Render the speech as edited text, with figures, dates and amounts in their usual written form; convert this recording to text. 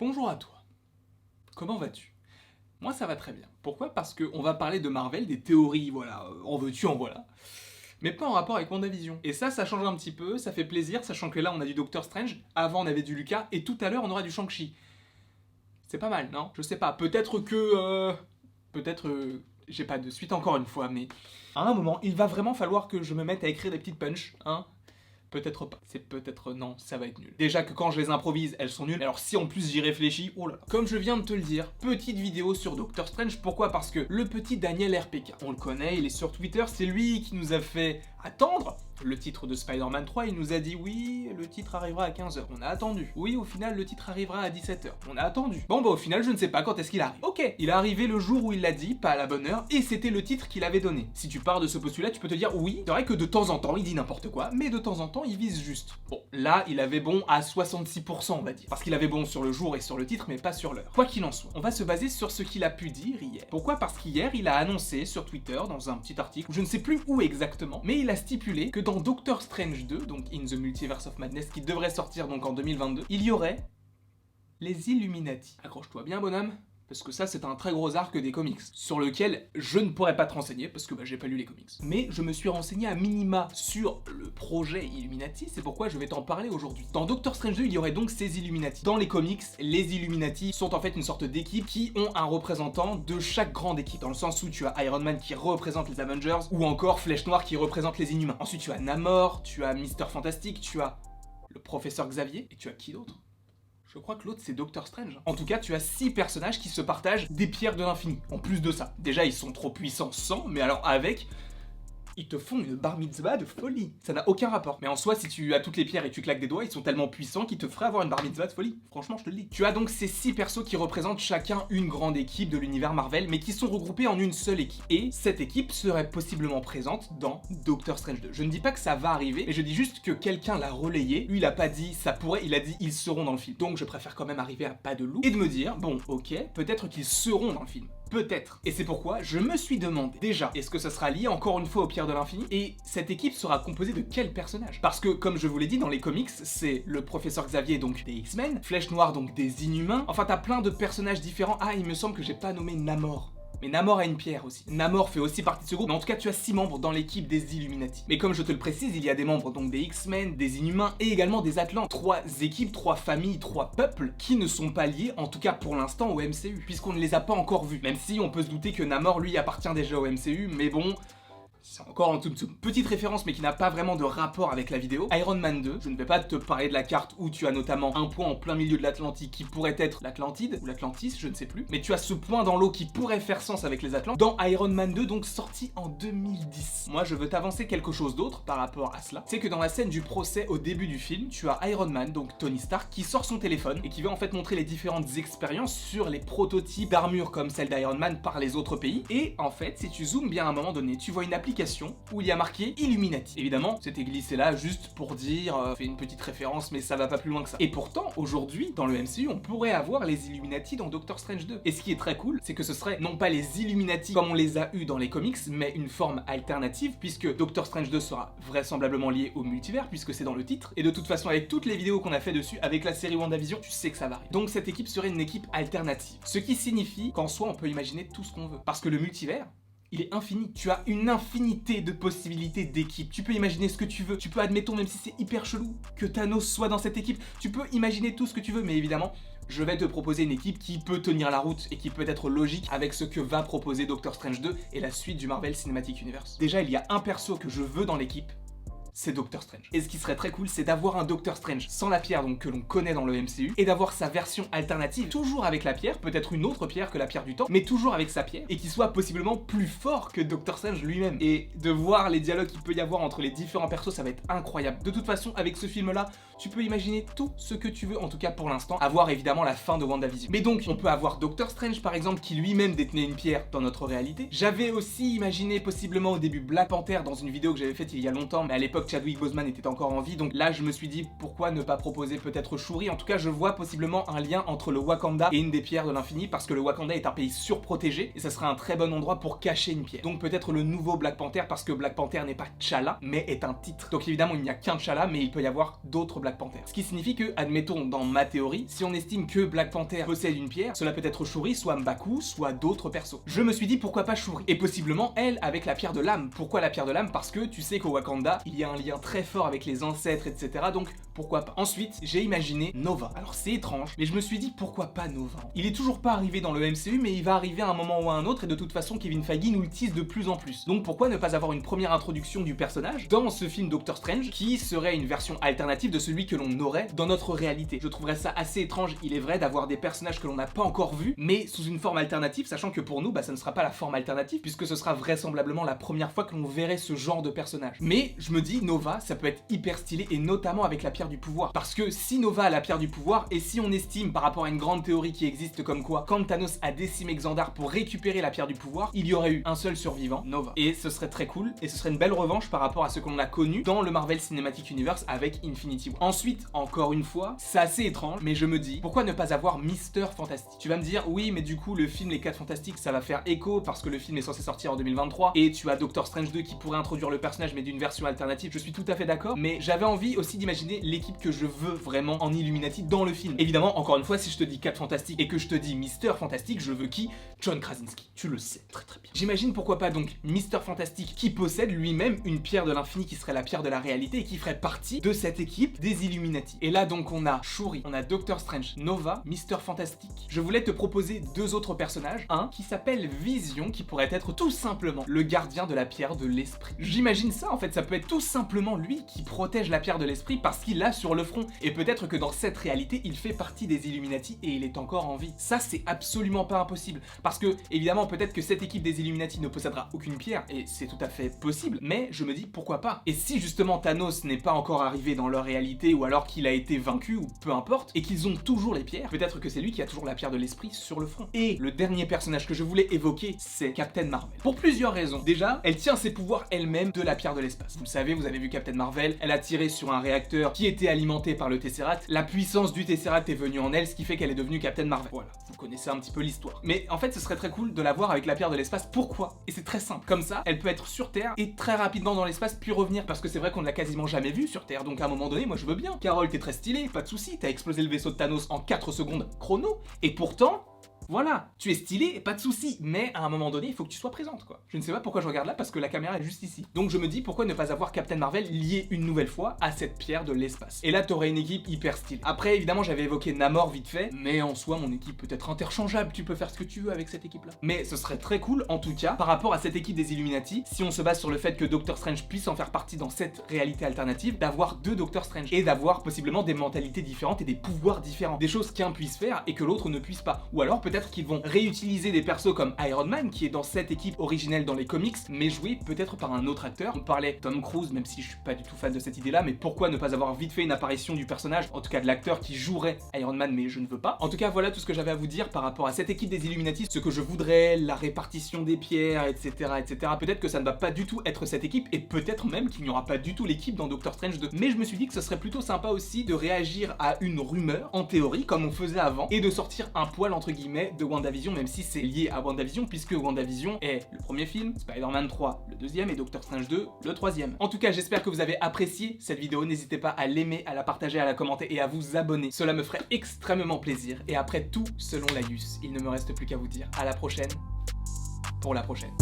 Bonjour à toi. Comment vas-tu? Moi ça va très bien. Pourquoi? Parce qu'on va parler de Marvel, des théories, voilà, en veux-tu, en voilà. Mais pas en rapport avec WandaVision. Et ça change un petit peu, ça fait plaisir, sachant que là on a du Doctor Strange, avant on avait du Lucas, et tout à l'heure on aura du Shang-Chi. C'est pas mal, non? Je sais pas, peut-être que... j'ai pas de suite encore une fois, mais... À un moment, il va vraiment falloir que je me mette à écrire des petites punches, hein? Peut-être pas. C'est peut-être non, ça va être nul. Déjà que quand je les improvise, elles sont nulles. Alors si en plus j'y réfléchis, oh là là. Comme je viens de te le dire, petite vidéo sur Doctor Strange. Pourquoi? Parce que le petit Daniel RPK, on le connaît, il est sur Twitter, c'est lui qui nous a fait attendre le titre de Spider-Man 3. Il nous a dit oui, le titre arrivera à 15h. On a attendu. Oui, au final, le titre arrivera à 17h. On a attendu. Bon, bah au final, je ne sais pas quand est-ce qu'il arrive. Ok, il est arrivé le jour où il l'a dit, pas à la bonne heure, et c'était le titre qu'il avait donné. Si tu pars de ce postulat, tu peux te dire oui, c'est vrai que de temps en temps, il dit n'importe quoi, mais de temps en temps, il vise juste. Bon, là, il avait bon à 66%, on va dire. Parce qu'il avait bon sur le jour et sur le titre, mais pas sur l'heure. Quoi qu'il en soit, on va se baser sur ce qu'il a pu dire hier. Pourquoi? Parce qu'hier, il a annoncé sur Twitter, dans un petit article, je ne sais plus où exactement, mais il a stipulé que dans Doctor Strange 2, donc In the Multiverse of Madness, qui devrait sortir donc en 2022, il y aurait les Illuminati. Accroche-toi bien, bonhomme, parce que ça c'est un très gros arc des comics, sur lequel je ne pourrais pas te renseigner, parce que j'ai pas lu les comics. Mais je me suis renseigné à minima sur le projet Illuminati, c'est pourquoi je vais t'en parler aujourd'hui. Dans Doctor Strange 2, il y aurait donc ces Illuminati. Dans les comics, les Illuminati sont en fait une sorte d'équipe qui ont un représentant de chaque grande équipe, dans le sens où tu as Iron Man qui représente les Avengers, ou encore Flèche Noire qui représente les Inhumains. Ensuite tu as Namor, tu as Mister Fantastic, tu as le Professeur Xavier, et tu as qui d'autre? Je crois que l'autre c'est Doctor Strange. En tout cas, tu as 6 personnages qui se partagent des pierres de l'infini. En plus de ça, déjà ils sont trop puissants sans, mais alors avec... ils te font une bar mitzvah de folie. Ça n'a aucun rapport. Mais en soi, si tu as toutes les pierres et tu claques des doigts, ils sont tellement puissants qu'ils te feraient avoir une bar mitzvah de folie. Franchement, je te le dis. Tu as donc ces 6 persos qui représentent chacun une grande équipe de l'univers Marvel, mais qui sont regroupés en une seule équipe. Et cette équipe serait possiblement présente dans Doctor Strange 2. Je ne dis pas que ça va arriver, mais je dis juste que quelqu'un l'a relayé. Lui, il a pas dit ça pourrait, il a dit ils seront dans le film. Donc je préfère quand même arriver à pas de loup et de me dire, bon, ok, peut-être qu'ils seront dans le film. Peut-être. Et c'est pourquoi je me suis demandé, déjà, est-ce que ça sera lié encore une fois aux pierres de l'infini? Et cette équipe sera composée de quels personnages? Parce que, comme je vous l'ai dit, dans les comics, c'est le Professeur Xavier, donc des X-Men, Flèche Noire, donc des Inhumains, enfin t'as plein de personnages différents. Ah, il me semble que j'ai pas nommé Namor. Mais Namor a une pierre aussi. Namor fait aussi partie de ce groupe, mais en tout cas tu as 6 membres dans l'équipe des Illuminati. Mais comme je te le précise, il y a des membres donc des X-Men, des Inhumains et également des Atlantes. 3 équipes, 3 familles, 3 peuples qui ne sont pas liés, en tout cas pour l'instant, au MCU, puisqu'on ne les a pas encore vus. Même si on peut se douter que Namor lui appartient déjà au MCU, mais bon... c'est encore en tout. Petite référence mais qui n'a pas vraiment de rapport avec la vidéo. Iron Man 2, je ne vais pas te parler de la carte où tu as notamment un point en plein milieu de l'Atlantique qui pourrait être l'Atlantide ou l'Atlantis, je ne sais plus. Mais tu as ce point dans l'eau qui pourrait faire sens avec les Atlantes dans Iron Man 2, donc sorti en 2010. Moi je veux t'avancer quelque chose d'autre par rapport à cela. C'est que dans la scène du procès au début du film, tu as Iron Man, donc Tony Stark, qui sort son téléphone et qui va en fait montrer les différentes expériences sur les prototypes d'armure comme celle d'Iron Man par les autres pays. Et en fait, si tu zoomes bien à un moment donné, tu vois une application où il y a marqué Illuminati. Évidemment, c'était glissé là juste pour dire, fait une petite référence, mais ça va pas plus loin que ça. Et pourtant, aujourd'hui, dans le MCU, on pourrait avoir les Illuminati dans Doctor Strange 2. Et ce qui est très cool, c'est que ce serait non pas les Illuminati comme on les a eu dans les comics, mais une forme alternative, puisque Doctor Strange 2 sera vraisemblablement lié au multivers, puisque c'est dans le titre. Et de toute façon, avec toutes les vidéos qu'on a fait dessus, avec la série WandaVision, tu sais que ça va arriver. Donc cette équipe serait une équipe alternative. Ce qui signifie qu'en soi, on peut imaginer tout ce qu'on veut. Parce que le multivers, il est infini. Tu as une infinité de possibilités d'équipe. Tu peux imaginer ce que tu veux. Tu peux, admettons, même si c'est hyper chelou, que Thanos soit dans cette équipe. Tu peux imaginer tout ce que tu veux, mais évidemment, je vais te proposer une équipe qui peut tenir la route et qui peut être logique avec ce que va proposer Doctor Strange 2 et la suite du Marvel Cinematic Universe. Déjà, il y a un perso que je veux dans l'équipe, c'est Doctor Strange. Et ce qui serait très cool, c'est d'avoir un Doctor Strange sans la pierre donc que l'on connaît dans le MCU, et d'avoir sa version alternative, toujours avec la pierre, peut-être une autre pierre que la pierre du temps, mais toujours avec sa pierre, et qui soit possiblement plus fort que Doctor Strange lui-même. Et de voir les dialogues qu'il peut y avoir entre les différents persos, ça va être incroyable. De toute façon, avec ce film-là, tu peux imaginer tout ce que tu veux, en tout cas pour l'instant, à voir évidemment la fin de WandaVision. Mais donc, on peut avoir Doctor Strange par exemple, qui lui-même détenait une pierre dans notre réalité. J'avais aussi imaginé possiblement au début Black Panther dans une vidéo que j'avais faite il y a longtemps, mais à l'époque l'époque Chadwick Boseman était encore en vie, donc là je me suis dit pourquoi ne pas proposer peut-être Shuri. En tout cas je vois possiblement un lien entre le Wakanda et une des pierres de l'infini, parce que le Wakanda est un pays surprotégé et ça serait un très bon endroit pour cacher une pierre. Donc peut-être le nouveau Black Panther, parce que Black Panther n'est pas T'Challa mais est un titre. Donc évidemment il n'y a qu'un T'Challa, mais il peut y avoir d'autres Black Panther. Ce qui signifie que, admettons dans ma théorie, si on estime que Black Panther possède une pierre, cela peut être Shuri, soit M'Baku, soit d'autres persos. Je me suis dit pourquoi pas Shuri, et possiblement elle avec la pierre de l'âme. Pourquoi la pierre de l'âme? Parce que tu sais qu'au Wakanda il y a un lien très fort avec les ancêtres, etc. Donc pourquoi pas. Ensuite j'ai imaginé Nova. Alors c'est étrange, mais je me suis dit pourquoi pas Nova. Il est toujours pas arrivé dans le MCU, mais il va arriver à un moment ou à un autre, et de toute façon Kevin Feige nous le tease de plus en plus. Donc pourquoi ne pas avoir une première introduction du personnage dans ce film Doctor Strange, qui serait une version alternative de celui que l'on aurait dans notre réalité. Je trouverais ça assez étrange, il est vrai, d'avoir des personnages que l'on n'a pas encore vus, mais sous une forme alternative, sachant que pour nous, ça ne sera pas la forme alternative, puisque ce sera vraisemblablement la première fois que l'on verrait ce genre de personnage. Mais je me dis, Nova, ça peut être hyper stylé, et notamment avec la pierre du pouvoir. Parce que si Nova a la pierre du pouvoir, et si on estime par rapport à une grande théorie qui existe comme quoi, quand Thanos a décimé Xandar pour récupérer la pierre du pouvoir, il y aurait eu un seul survivant, Nova. Et ce serait très cool, et ce serait une belle revanche par rapport à ce qu'on a connu dans le Marvel Cinematic Universe avec Infinity War. Ensuite, encore une fois, c'est assez étrange, mais je me dis, pourquoi ne pas avoir Mister Fantastic? Tu vas me dire, oui, mais du coup, le film Les 4 Fantastiques, ça va faire écho, parce que le film est censé sortir en 2023, et tu as Doctor Strange 2 qui pourrait introduire le personnage, mais d'une version alternative. Je suis tout à fait d'accord, mais j'avais envie aussi d'imaginer l'équipe que je veux vraiment en Illuminati dans le film. Évidemment, encore une fois, si je te dis 4 Fantastiques et que je te dis Mister Fantastic, je veux qui? John Krasinski. Tu le sais très très bien. J'imagine pourquoi pas donc Mister Fantastic, qui possède lui-même une pierre de l'infini qui serait la pierre de la réalité et qui ferait partie de cette équipe des Illuminati. Et là donc on a Shuri, on a Doctor Strange, Nova, Mister Fantastic. Je voulais te proposer deux autres personnages. Un qui s'appelle Vision, qui pourrait être tout simplement le gardien de la pierre de l'esprit. J'imagine ça en fait, ça peut être tout simplement lui qui protège la pierre de l'esprit parce qu'il l'a sur le front. Et peut-être que dans cette réalité, il fait partie des Illuminati et il est encore en vie. Ça c'est absolument pas impossible. Parce que évidemment peut-être que cette équipe des Illuminati ne possédera aucune pierre, et c'est tout à fait possible, mais je me dis pourquoi pas. Et si justement Thanos n'est pas encore arrivé dans leur réalité, ou alors qu'il a été vaincu, ou peu importe, et qu'ils ont toujours les pierres, peut-être que c'est lui qui a toujours la pierre de l'esprit sur le front. Et le dernier personnage que je voulais évoquer, c'est Captain Marvel. Pour plusieurs raisons. Déjà, elle tient ses pouvoirs elle-même de la pierre de l'espace. Vous le savez, vous avez vu Captain Marvel, elle a tiré sur un réacteur qui était alimenté par le Tesseract. La puissance du Tesseract est venue en elle, ce qui fait qu'elle est devenue Captain Marvel. Voilà, vous connaissez un petit peu l'histoire. Mais en fait, ce serait très cool de la voir avec la pierre de l'espace. Pourquoi? Et c'est très simple. Comme ça, elle peut être sur Terre et très rapidement dans l'espace, puis revenir. Parce que c'est vrai qu'on ne l'a quasiment jamais vue sur Terre. Donc à un moment donné, moi je veux bien. Carole, t'es très stylé, pas de soucis, t'as explosé le vaisseau de Thanos en 4 secondes chrono. Et pourtant, voilà, tu es stylé, pas de soucis, mais à un moment donné, il faut que tu sois présente, quoi. Je ne sais pas pourquoi je regarde là, parce que la caméra est juste ici. Donc je me dis, pourquoi ne pas avoir Captain Marvel lié une nouvelle fois à cette pierre de l'espace? Et là, t'aurais une équipe hyper stylée. Après, évidemment, j'avais évoqué Namor vite fait, mais en soi, mon équipe peut être interchangeable, tu peux faire ce que tu veux avec cette équipe-là. Mais ce serait très cool, en tout cas, par rapport à cette équipe des Illuminati, si on se base sur le fait que Doctor Strange puisse en faire partie dans cette réalité alternative, d'avoir deux Doctor Strange, et d'avoir possiblement des mentalités différentes et des pouvoirs différents. Des choses qu'un puisse faire et que l'autre ne puisse pas. Ou alors, peut-être qu'ils vont réutiliser des persos comme Iron Man, qui est dans cette équipe originelle dans les comics, mais joué peut-être par un autre acteur. On parlait Tom Cruise, même si je suis pas du tout fan de cette idée-là, mais pourquoi ne pas avoir vite fait une apparition du personnage, en tout cas de l'acteur qui jouerait Iron Man, mais je ne veux pas. En tout cas, voilà tout ce que j'avais à vous dire par rapport à cette équipe des Illuminati, ce que je voudrais, la répartition des pierres, etc., etc. Peut-être que ça ne va pas du tout être cette équipe, et peut-être même qu'il n'y aura pas du tout l'équipe dans Doctor Strange 2. Mais je me suis dit que ce serait plutôt sympa aussi de réagir à une rumeur, en théorie, comme on faisait avant, et de sortir un poil entre guillemets de WandaVision, même si c'est lié à WandaVision, puisque WandaVision est le premier film, Spider-Man 3 le deuxième et Doctor Strange 2 le troisième. En tout cas, j'espère que vous avez apprécié cette vidéo. N'hésitez pas à l'aimer, à la partager, à la commenter et à vous abonner. Cela me ferait extrêmement plaisir. Et après tout, selon Laïus, il ne me reste plus qu'à vous dire à la prochaine pour la prochaine.